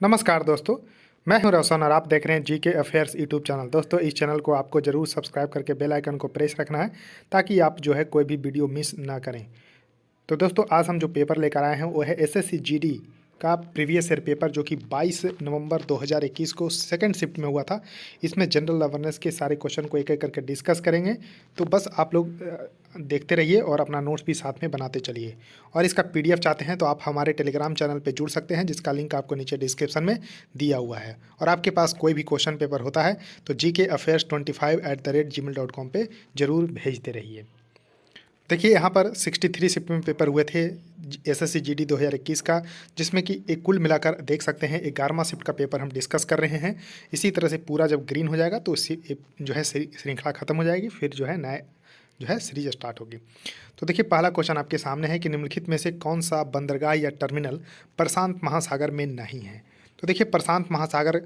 नमस्कार दोस्तों, मैं हूं रोशन और आप देख रहे हैं जीके अफेयर्स यूट्यूब चैनल। दोस्तों, इस चैनल को आपको ज़रूर सब्सक्राइब करके बेल आइकन को प्रेस रखना है ताकि आप जो है कोई भी वीडियो मिस ना करें। तो दोस्तों, आज हम जो पेपर लेकर आए हैं वो है एसएससी जीडी का प्रीवियस ईयर पेपर, जो कि 22 नवंबर 2021 को सेकंड शिफ्ट में हुआ था। इसमें जनरल अवेयरनेस के सारे क्वेश्चन को एक एक करके डिस्कस करेंगे। तो बस आप लोग देखते रहिए और अपना नोट्स भी साथ में बनाते चलिए। और इसका पीडीएफ चाहते हैं तो आप हमारे टेलीग्राम चैनल पे जुड़ सकते हैं, जिसका लिंक आपको नीचे डिस्क्रिप्शन में दिया हुआ है। और आपके पास कोई भी क्वेश्चन पेपर होता है तो gkafairs25@gmail.com पे ज़रूर भेजते रहिए। देखिए, यहाँ पर 63 शिफ्ट में पेपर हुए थे एसएससी जीडी 2021 का, जिसमें कि एक कुल मिलाकर देख सकते हैं 11वां शिफ्ट का पेपर हम डिस्कस कर रहे हैं। इसी तरह से पूरा जब ग्रीन हो जाएगा तो जो है श्रृंखला खत्म हो जाएगी, फिर जो है नए जो है सीरीज स्टार्ट होगी। तो देखिए, पहला क्वेश्चन आपके सामने है कि निम्नलिखित में से कौन सा बंदरगाह या टर्मिनल प्रशांत महासागर में नहीं है। तो देखिए, प्रशांत महासागर,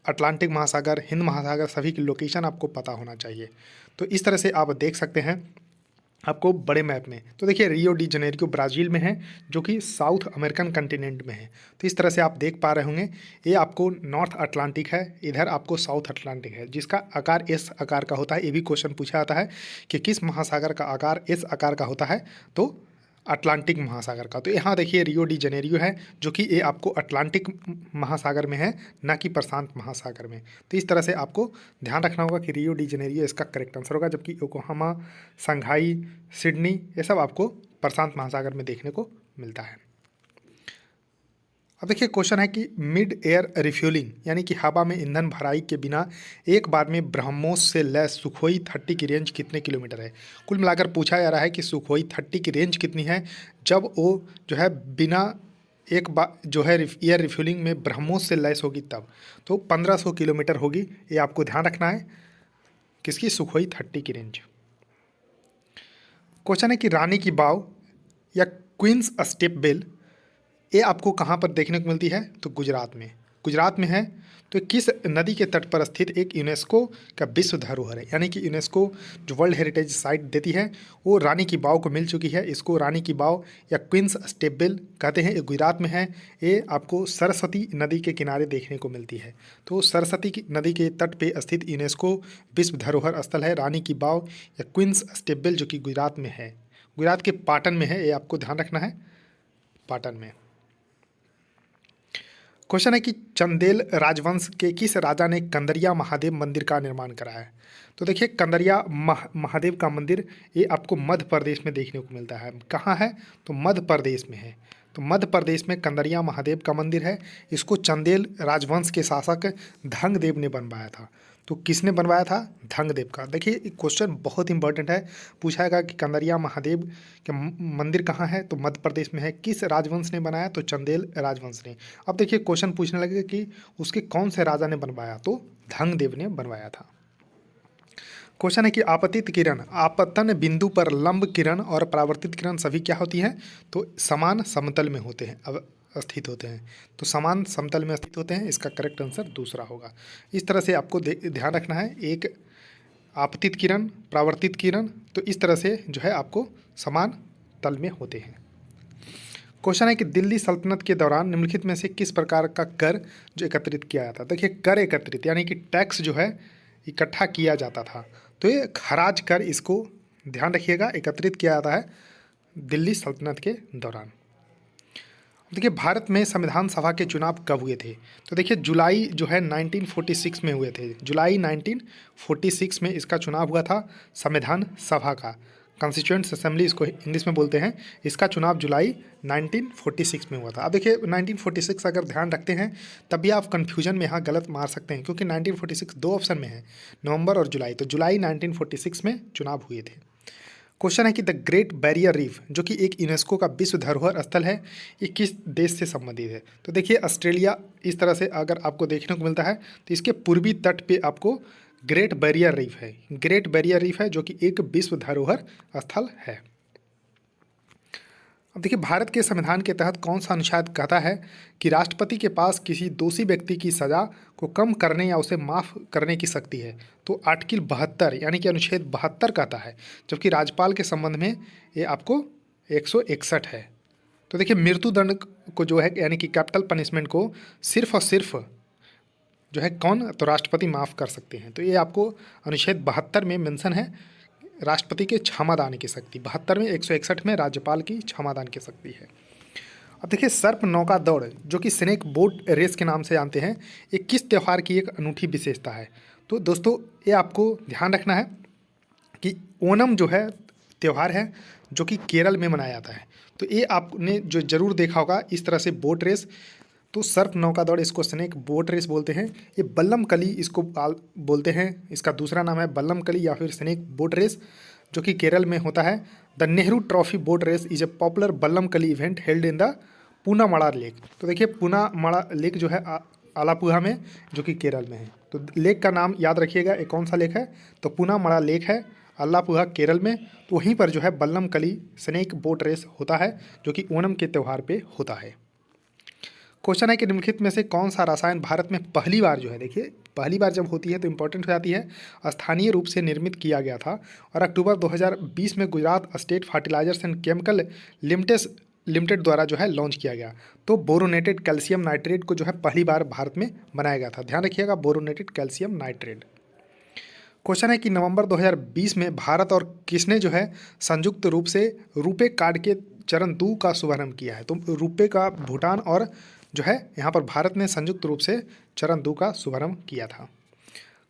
अटलांटिक महासागर, हिंद महासागर, सभी की लोकेशन आपको पता होना चाहिए। तो इस तरह से आप देख सकते हैं आपको बड़े मैप में। तो देखिए, रियो डी जनेरियो ब्राज़ील में है, जो कि साउथ अमेरिकन कंटिनेंट में है। तो इस तरह से आप देख पा रहे होंगे, ये आपको नॉर्थ अटलांटिक है, इधर आपको साउथ अटलांटिक है, जिसका आकार एस आकार का होता है। ये भी क्वेश्चन पूछा जाता है कि किस महासागर का आकार एस आकार का होता है, तो अटलांटिक महासागर का। तो यहाँ देखिए, रियो डी जनेरियो है, जो कि ये आपको अटलांटिक महासागर में है, ना कि प्रशांत महासागर में। तो इस तरह से आपको ध्यान रखना होगा कि रियो डी जनेरियो इसका करेक्ट आंसर होगा, जबकि योकोहामा, शंघाई, सिडनी, ये सब आपको प्रशांत महासागर में देखने को मिलता है। अब देखिए, क्वेश्चन है कि मिड एयर रिफ्यूलिंग यानी कि हवा में ईंधन भराई के बिना एक बार में ब्रह्मोस से लैस सुखोई 30 की रेंज कितने किलोमीटर है। कुल मिलाकर पूछा जा रहा है कि सुखोई 30 की रेंज कितनी है जब वो जो है बिना एक बार जो है एयर रिफ्यूलिंग में ब्रह्मोस से लैस होगी तब। तो 1500 किलोमीटर होगी, ये आपको ध्यान रखना है, किसकी, सुखोई 30 की रेंज। क्वेश्चन है कि रानी की वाव या क्वींस स्टेप बेल, ये आपको कहाँ पर देखने को मिलती है, तो गुजरात में है। तो किस नदी के तट पर स्थित एक यूनेस्को का विश्व धरोहर है, यानी कि यूनेस्को जो वर्ल्ड हेरिटेज साइट देती है वो रानी की वाव को मिल चुकी है। इसको रानी की वाव या क्वींस स्टेपवेल कहते हैं। ये गुजरात में है। ये आपको सरस्वती नदी के किनारे देखने को मिलती है। तो सरस्वती की नदी के तट पे स्थित यूनेस्को विश्व धरोहर स्थल है रानी की वाव या क्वींस स्टेपवेल, जो कि गुजरात में है। गुजरात के पाटन में है, ये आपको ध्यान रखना है, पाटन में। क्वेश्चन है कि चंदेल राजवंश के किस राजा ने कंदरिया महादेव मंदिर का निर्माण कराया है। तो देखिए, कंदरिया महादेव का मंदिर ये आपको मध्य प्रदेश में देखने को मिलता है। कहाँ है, तो मध्य प्रदेश में है। तो मध्य प्रदेश में कंदरिया महादेव का मंदिर है। इसको चंदेल राजवंश के शासक धंगदेव ने बनवाया था। तो किसने बनवाया था, धंगदेव का। देखिए, क्वेश्चन बहुत इंपॉर्टेंट है, पूछाएगा कि कंदरिया महादेव के मंदिर कहाँ है, तो मध्य प्रदेश में है। किस राजवंश ने बनाया, तो चंदेल राजवंश ने। अब देखिए, क्वेश्चन पूछने लगे कि उसके कौन से राजा ने बनवाया, तो धंगदेव ने बनवाया था। क्वेश्चन है कि आपतित किरण, आपतन बिंदु पर लंब किरण और परावर्तित किरण सभी क्या होती हैं, तो समान समतल में होते हैं, अब स्थित होते हैं। तो समान समतल में स्थित होते हैं, इसका करेक्ट आंसर दूसरा होगा। इस तरह से आपको ध्यान रखना है, एक आपतित किरण, परावर्तित किरण, तो इस तरह से जो है आपको समान तल में होते हैं। क्वेश्चन है कि दिल्ली सल्तनत के दौरान निम्नलिखित में से किस प्रकार का कर जो एकत्रित किया जाता है। देखिए, कर एकत्रित यानी कि टैक्स जो है इकट्ठा किया जाता था, तो ये खराज कर, इसको ध्यान रखिएगा, एकत्रित किया जाता है दिल्ली सल्तनत के दौरान। देखिए, भारत में संविधान सभा के चुनाव कब हुए थे, तो देखिए जुलाई जो है 1946 में हुए थे। जुलाई 1946 में इसका चुनाव हुआ था, संविधान सभा का, कॉन्स्टिट्यूएंट असेंबली इसको इंग्लिश में बोलते हैं। इसका चुनाव जुलाई 1946 में हुआ था। अब देखिए, 1946 अगर ध्यान रखते हैं तब भी आप कन्फ्यूजन में यहाँ गलत मार सकते हैं, क्योंकि 1946 दो ऑप्शन में है, नवंबर और जुलाई। तो जुलाई 1946 में चुनाव हुए थे। क्वेश्चन है कि द ग्रेट बैरियर रीफ, जो कि एक यूनेस्को का विश्व धरोहर स्थल है, ये किस देश से संबंधित है। तो देखिए, ऑस्ट्रेलिया, इस तरह से अगर आपको देखने को मिलता है तो इसके पूर्वी तट पे आपको ग्रेट बैरियर रीफ है। ग्रेट बैरियर रीफ है, जो कि एक विश्व धरोहर स्थल है। अब देखिए, भारत के संविधान के तहत कौन सा अनुच्छेद कहता है कि राष्ट्रपति के पास किसी दोषी व्यक्ति की सजा को कम करने या उसे माफ़ करने की शक्ति है। तो आर्टिकल 72 यानी कि अनुच्छेद 72 कहता है, जबकि राज्यपाल के संबंध में ये आपको 161 है। तो देखिए, मृत्युदंड को जो है यानी कि कैपिटल पनिशमेंट को सिर्फ और सिर्फ जो है कौन, तो राष्ट्रपति माफ़ कर सकते हैं। तो ये आपको अनुच्छेद 72 में मेंशन है राष्ट्रपति के क्षमादान की शक्ति, 72 में 161 में राज्यपाल की क्षमादान की शक्ति है। अब देखिए सर्प नौका दौड़ जो कि स्नेक बोट रेस के नाम से जानते हैं, ये किस त्यौहार की एक अनूठी विशेषता है। तो दोस्तों ये आपको ध्यान रखना है कि ओणम जो है त्यौहार है जो कि केरल में मनाया जाता है। तो ये आपने जो ज़रूर देखा होगा इस तरह से बोट रेस, तो सर्प नौका दौड़ इसको स्नेक बोट रेस बोलते हैं। ये बल्लम कली इसको बोलते हैं, इसका दूसरा नाम है बल्लम कली या फिर स्नेक बोट रेस जो कि केरल में होता है। The Nehru trophy boat race is a popular Vallam Kali event held in the Punnamada lake. तो देखिए पूनामड़ा लेक जो है आलापुझा में जो कि केरल में है। तो लेक का नाम याद रखिएगा, ये कौन सा लेक है, तो पूनामड़ा लेक है आलापुझा केरल में। तो वहीं पर जो है बल्लम कली स्नेक बोट रेस होता है जो कि ओणम के त्यौहार पे होता है। क्वेश्चन है कि निम्नलिखित में से कौन सा रसायन भारत में पहली बार जो है, देखिए पहली बार जब होती है तो इंपॉर्टेंट हो जाती है, स्थानीय रूप से निर्मित किया गया था और अक्टूबर 2020 में Gujarat state fertilizers and chemical limited द्वारा जो है लॉन्च किया गया। तो बोरोनेटेड कैल्शियम नाइट्रेट को जो है पहली बार भारत में बनाया गया था, ध्यान रखिएगा बोरोनेटेड कैल्शियम नाइट्रेट। क्वेश्चन है कि नवंबर 2020 में भारत और किसने जो है संयुक्त रूप से रुपे कार्ड के चरण 2 का शुभारंभ किया है। तो रुपे का भूटान और जो है यहाँ पर भारत ने संयुक्त रूप से चरण 2 का शुभारंभ किया था।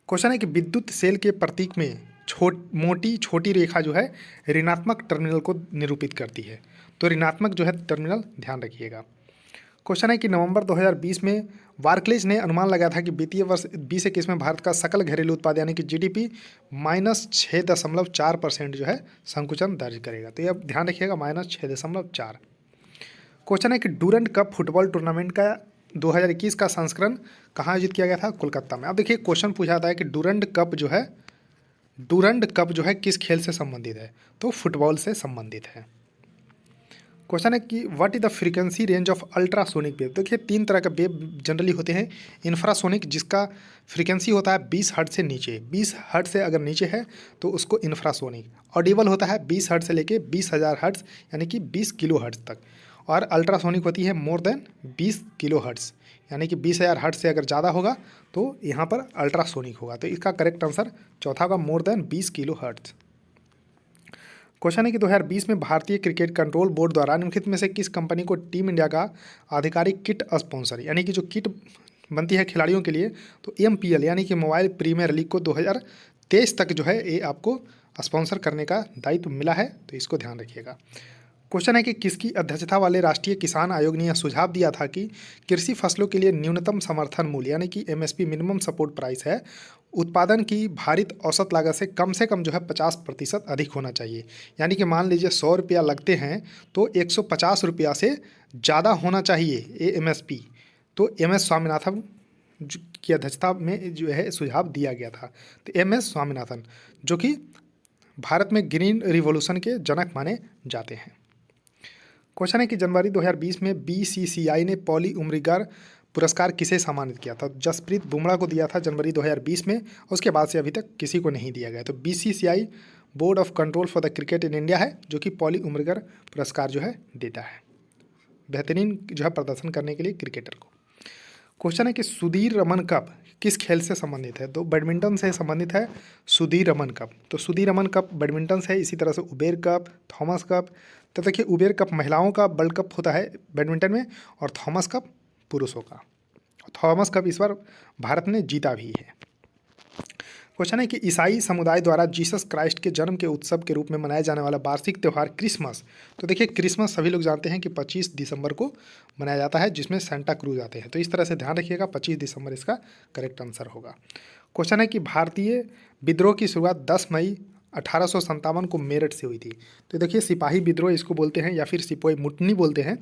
क्वेश्चन है कि विद्युत सेल के प्रतीक में मोटी छोटी रेखा जो है ऋणात्मक टर्मिनल को निरूपित करती है। तो ऋणात्मक जो है टर्मिनल ध्यान रखिएगा। क्वेश्चन है कि नवंबर 2020 में बार्कलेज ने अनुमान लगाया था कि वित्तीय वर्ष 2021 में भारत का सकल घरेलू उत्पाद यानी कि जीडीपी -6.4% जो है संकुचन दर्ज करेगा। तो ये अब ध्यान रखिएगा -6.4। क्वेश्चन है कि डूरंड कप फुटबॉल टूर्नामेंट का 2021 का संस्करण कहाँ आयोजित किया गया था, कोलकाता में। अब देखिए क्वेश्चन पूछा जाता है कि डूरंड कप जो है किस खेल से संबंधित है, तो फुटबॉल से संबंधित है। क्वेश्चन है कि what is the frequency range of ultrasonic wave. देखिए 3 तरह के वेव जनरली होते हैं। इंफ्रासोनिक जिसका फ्रीक्वेंसी होता है 20 हर्ट्ज से नीचे, 20 हर्ट्ज से अगर नीचे है तो उसको इंफ्रासोनिक। ऑडिबल होता है 20 हर्ट्ज से लेके 20,000 हर्ट्ज यानी कि 20 किलो हर्ट्ज तक। और अल्ट्रासोनिक होती है मोर देन 20 किलो हर्ट्ज यानी कि 20,000 हर्ट्ज से अगर ज़्यादा होगा तो यहाँ पर अल्ट्रासोनिक होगा। तो इसका करेक्ट आंसर चौथा होगा more than 20 kilo hertz. Question है कि 2020 में भारतीय क्रिकेट कंट्रोल बोर्ड द्वारा निम्नलिखित में से किस कंपनी को टीम इंडिया का आधिकारिक किट स्पॉन्सर यानी कि जो किट बनती है खिलाड़ियों के लिए, तो MPL यानी कि मोबाइल प्रीमियर लीग को 2023 तक जो है ये आपको स्पॉन्सर करने का दायित्व मिला है। तो इसको ध्यान रखिएगा। क्वेश्चन है कि किसकी अध्यक्षता वाले राष्ट्रीय किसान आयोग ने यह सुझाव दिया था कि कृषि फसलों के लिए न्यूनतम समर्थन मूल्य यानी कि MSP मिनिमम सपोर्ट प्राइस है उत्पादन की भारित औसत लागत से कम जो है 50% अधिक होना चाहिए। यानी कि मान लीजिए 100 रुपया लगते हैं तो 150 रुपया से ज़्यादा होना चाहिए ये MSP। तो MS स्वामीनाथन की अध्यक्षता में जो है सुझाव दिया गया था। तो MS स्वामीनाथन जो कि भारत में ग्रीन रिवॉल्यूशन के जनक माने जाते हैं। क्वेश्चन है कि जनवरी 2020 में BCCI ने पॉली उम्रीगर पुरस्कार किसे सम्मानित किया था। जसप्रीत बुमराह को दिया था जनवरी 2020 में, उसके बाद से अभी तक किसी को नहीं दिया गया। तो BCCI board of control for the cricket in India है जो कि पॉली उम्रीगर पुरस्कार जो है देता है बेहतरीन जो है प्रदर्शन करने के लिए क्रिकेटर को। क्वेश्चन है कि सुधीर रमन कप किस खेल से संबंधित है। तो बैडमिंटन से संबंधित है सुधीर रमन कप। तो सुधीर रमन कप बैडमिंटन से है। इसी तरह से उबेर कप, थॉमस कप। तो देखिए उबेर कप महिलाओं का वर्ल्ड कप होता है बैडमिंटन में और थॉमस कप पुरुषों का। थॉमस कप इस बार भारत ने जीता भी है। क्वेश्चन है कि ईसाई समुदाय द्वारा जीसस क्राइस्ट के जन्म के उत्सव के रूप में मनाया जाने वाला वार्षिक त्यौहार क्रिसमस। तो देखिए क्रिसमस सभी लोग जानते हैं कि 25 दिसंबर को मनाया जाता है जिसमें सेंटा क्रूज आते हैं। तो इस तरह से ध्यान रखिएगा 25 दिसंबर इसका करेक्ट आंसर होगा। क्वेश्चन है कि भारतीय विद्रोह की शुरुआत 10 मई 1857 को मेरठ से हुई थी। तो देखिए सिपाही विद्रोह इसको बोलते हैं या फिर सिपोही मुटनी बोलते हैं,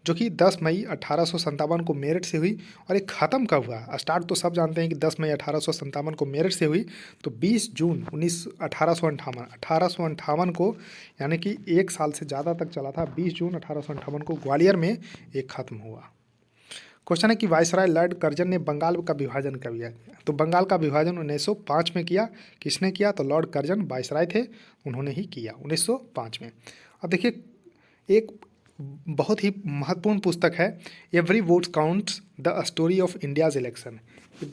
जो कि 10 मई 1857 को मेरठ से हुई। और ये ख़त्म कब हुआ, स्टार्ट तो सब जानते हैं कि 10 मई 1857 को मेरठ से हुई। तो 20 जून 1858 को यानी कि 1 साल से ज़्यादा तक चला था। 20 जून 1858 को ग्वालियर में ये ख़त्म हुआ। क्वेश्चन है कि वायसराय लॉर्ड कर्जन ने बंगाल का विभाजन कब किया। तो बंगाल का विभाजन 1905 में किया। किसने किया, तो लॉर्ड कर्जन वायसराय थे, उन्होंने ही किया 1905 में। अब देखिए एक बहुत ही महत्वपूर्ण पुस्तक है, every vote counts the story of India's election.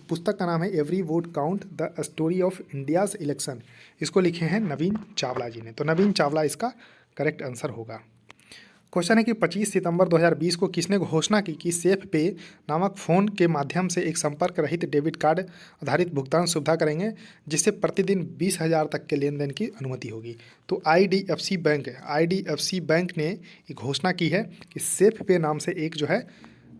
पुस्तक का नाम है every vote count the story of India's election. इसको लिखे हैं नवीन चावला जी ने। तो नवीन चावला इसका करेक्ट आंसर होगा। क्वेश्चन है कि 25 सितंबर 2020 को किसने घोषणा की कि सेफ पे नामक फ़ोन के माध्यम से एक संपर्क रहित डेबिट कार्ड आधारित भुगतान सुविधा करेंगे, जिससे प्रतिदिन 20,000 तक के लेन देन की अनुमति होगी। तो आईडीएफसी बैंक है, आईडीएफसी बैंक ने ये घोषणा की है कि सेफ पे नाम से एक जो है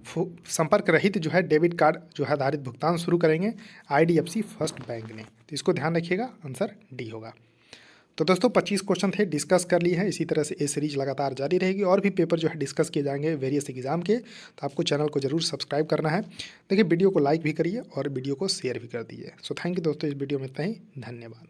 संपर्क रहित जो है डेबिट कार्ड जो है आधारित भुगतान शुरू करेंगे आईडीएफसी फर्स्ट बैंक ने। तो इसको ध्यान रखिएगा, आंसर डी होगा। तो दोस्तों 25 क्वेश्चन थे, डिस्कस कर लिए हैं। इसी तरह से ये सीरीज लगातार जारी रहेगी और भी पेपर जो है डिस्कस किए जाएंगे वेरियस एग्जाम के। तो आपको चैनल को जरूर सब्सक्राइब करना है। देखिए वीडियो को लाइक भी करिए और वीडियो को शेयर भी कर दीजिए। सो थैंक यू दोस्तों, इस वीडियो में इतना ही, धन्यवाद।